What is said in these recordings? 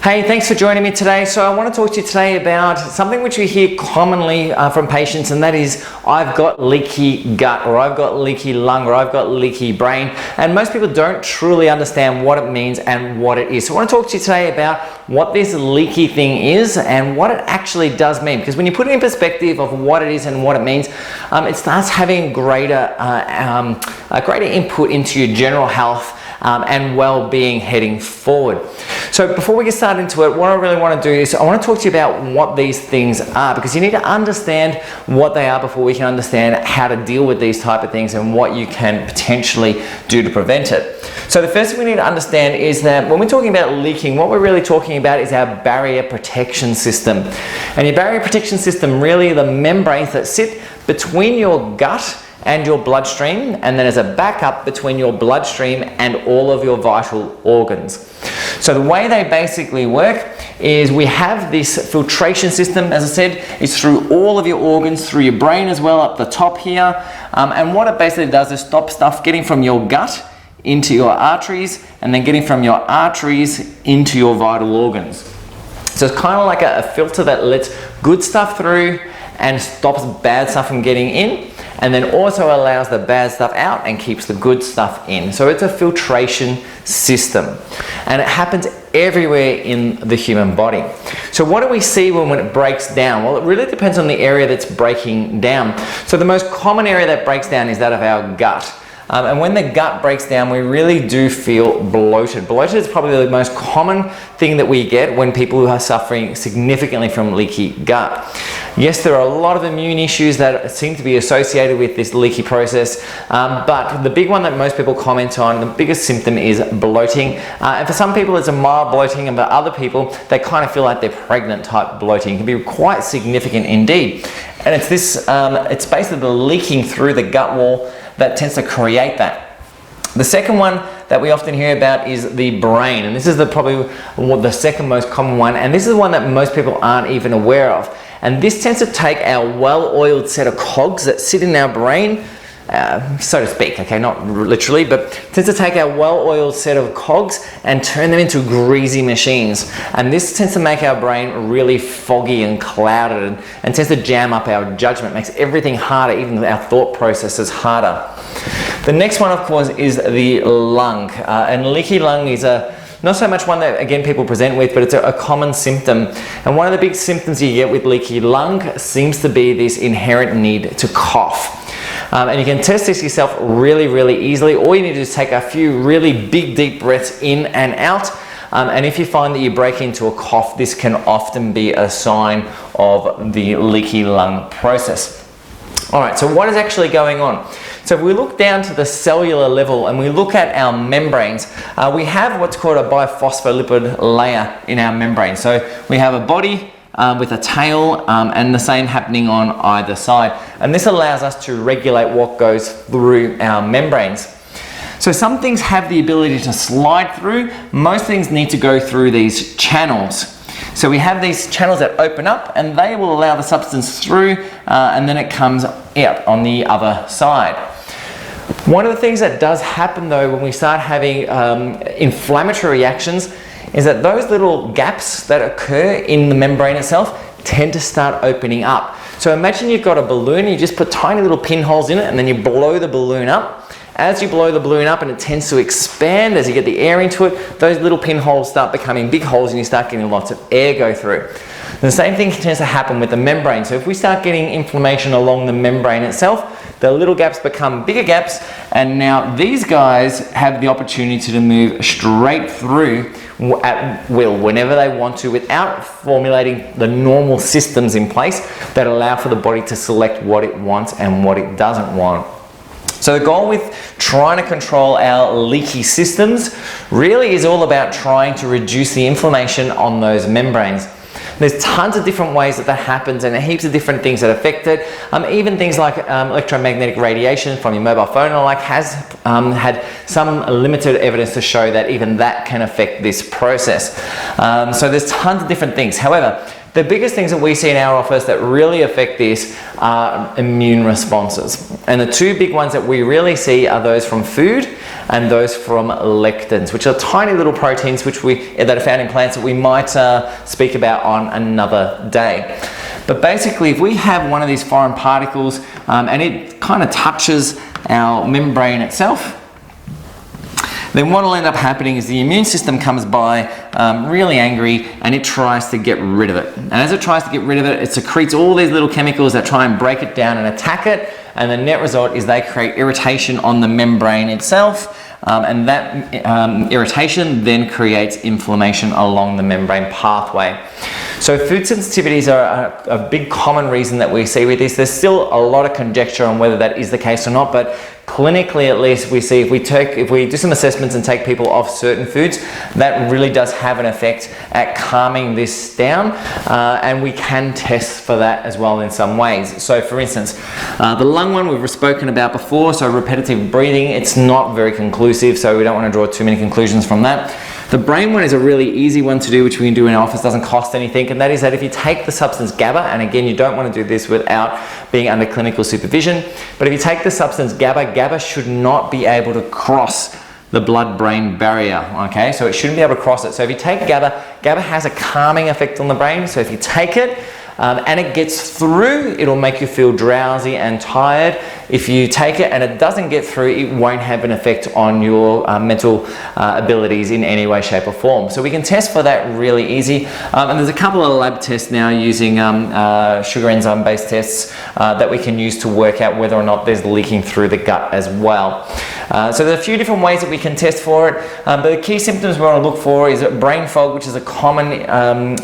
Hey, thanks for joining me today. So I want to talk to you today about something which we hear commonly from patients, and that is, I've got leaky gut, or I've got leaky lung, or I've got leaky brain. And most people don't truly understand what it means and what it is. So I want to talk to you today about what this leaky thing is and what it actually does mean. Because when you put it in perspective of what it is and what it means, it starts having greater input into your general health and well-being heading forward. So before we get started into it, what I really want to do is I want to talk to you about what these things are, because you need to understand what they are before we can understand how to deal with these type of things and what you can potentially do to prevent it. So the first thing we need to understand is that when we're talking about leaking, what we're really talking about is our barrier protection system. And your barrier protection system really are the membranes that sit between your gut and your bloodstream, and then as a backup between your bloodstream and all of your vital organs. So the way they basically work is we have this filtration system, as I said, is through all of your organs, through your brain as well up the top here, and what it basically does is stop stuff getting from your gut into your arteries and then getting from your arteries into your vital organs. So it's kind of like a filter that lets good stuff through and stops bad stuff from getting in, and then also allows the bad stuff out and keeps the good stuff in. So it's a filtration system, and it happens everywhere in the human body. So what do we see when it breaks down? Well, it really depends on the area that's breaking down. So the most common area that breaks down is that of our gut. And when the gut breaks down, we really do feel bloated. Bloated is probably the most common thing that we get when people are suffering significantly from leaky gut. Yes, there are a lot of immune issues that seem to be associated with this leaky process, but the big one that most people comment on, the biggest symptom is bloating. And for some people it's a mild bloating, and for other people they kind of feel like they're pregnant type bloating. It can be quite significant indeed. And it's this, it's basically the leaking through the gut wall that tends to create that. The second one that we often hear about is the brain, and this is probably the second most common one, and this is one that most people aren't even aware of. And this tends to take our well-oiled set of cogs that sit in our brain, so to speak, okay, not literally, but tends to take our well-oiled set of cogs and turn them into greasy machines. And this tends to make our brain really foggy and clouded, and tends to jam up our judgment, makes everything harder, even our thought processes harder. The next one, of course, is the lung. And leaky lung is not so much one that, again, people present with, but it's a common symptom. And one of the big symptoms you get with leaky lung seems to be this inherent need to cough. And you can test this yourself really, really easily. All you need to do is take a few really big, deep breaths in and out. And if you find that you break into a cough, this can often be a sign of the leaky lung process. All right, so what is actually going on? So if we look down to the cellular level and we look at our membranes, we have what's called a biphospholipid layer in our membrane. So we have a body with a tail and the same happening on either side. And this allows us to regulate what goes through our membranes. So some things have the ability to slide through. Most things need to go through these channels. So we have these channels that open up, and they will allow the substance through, and then it comes out on the other side. One of the things that does happen though when we start having inflammatory reactions is that those little gaps that occur in the membrane itself tend to start opening up. So imagine you've got a balloon, you just put tiny little pinholes in it, and then you blow the balloon up. As you blow the balloon up and it tends to expand, as you get the air into it, those little pinholes start becoming big holes and you start getting lots of air go through. The same thing tends to happen with the membrane. So if we start getting inflammation along the membrane itself, the little gaps become bigger gaps, and now these guys have the opportunity to move straight through at will, whenever they want to, without formulating the normal systems in place that allow for the body to select what it wants and what it doesn't want. So the goal with trying to control our leaky systems really is all about trying to reduce the inflammation on those membranes. There's tons of different ways that happens, and heaps of different things that affect it. Even things like electromagnetic radiation from your mobile phone or like has had some limited evidence to show that even that can affect this process. So there's tons of different things. However, the biggest things that we see in our office that really affect this are immune responses. And the two big ones that we really see are those from food and those from lectins, which are tiny little proteins that are found in plants that we might speak about on another day. But basically, if we have one of these foreign particles and it kind of touches our membrane itself, then what will end up happening is the immune system comes by really angry and it tries to get rid of it. And as it tries to get rid of it, it secretes all these little chemicals that try and break it down and attack it. And the net result is they create irritation on the membrane itself. And that irritation then creates inflammation along the membrane pathway. So food sensitivities are a big common reason that we see with this. There's still a lot of conjecture on whether that is the case or not, but clinically at least we see if we do some assessments and take people off certain foods, that really does have an effect at calming this down, and we can test for that as well in some ways. So for instance, the lung one we've spoken about before, so repetitive breathing, it's not very conclusive, so we don't want to draw too many conclusions from that. The brain one is a really easy one to do, which we can do in our office, doesn't cost anything, and that is that if you take the substance GABA, and again you don't want to do this without being under clinical supervision, but if you take the substance GABA, GABA should not be able to cross the blood-brain barrier, okay? So it shouldn't be able to cross it. So if you take GABA, GABA has a calming effect on the brain, so if you take it, and it gets through, it'll make you feel drowsy and tired. If you take it and it doesn't get through, it won't have an effect on your mental abilities in any way, shape or form. So we can test for that really easy. And there's a couple of lab tests now using sugar enzyme based tests that we can use to work out whether or not there's leaking through the gut as well. So there's a few different ways that we can test for it, but the key symptoms we want to look for is brain fog, which is a common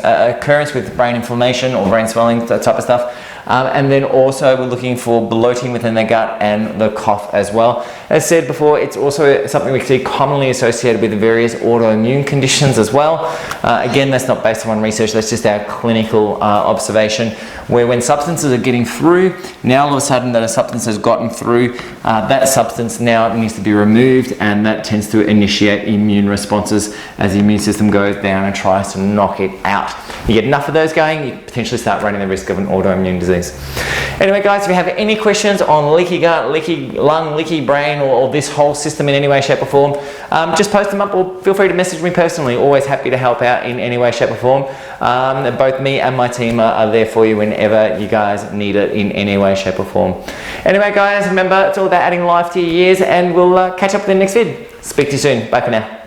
occurrence with brain inflammation or brain swelling, that type of stuff. And then also we're looking for bloating within the gut and the cough as well. As said before, it's also something we see commonly associated with various autoimmune conditions as well. Again, that's not based on research, that's just our clinical observation, where when substances are getting through, now all of a sudden that a substance has gotten through, that substance now needs to be removed, and that tends to initiate immune responses as the immune system goes down and tries to knock it out. You get enough of those going, you potentially start running the risk of an autoimmune disease. Anyway guys, if you have any questions on leaky gut, leaky lung, leaky brain, or this whole system in any way, shape or form, just post them up or feel free to message me personally. Always happy to help out in any way, shape or form. Both me and my team are there for you whenever you guys need it in any way, shape or form. Anyway guys, remember it's all about adding life to your years, and we'll catch up in the next vid. Speak to you soon. Bye for now.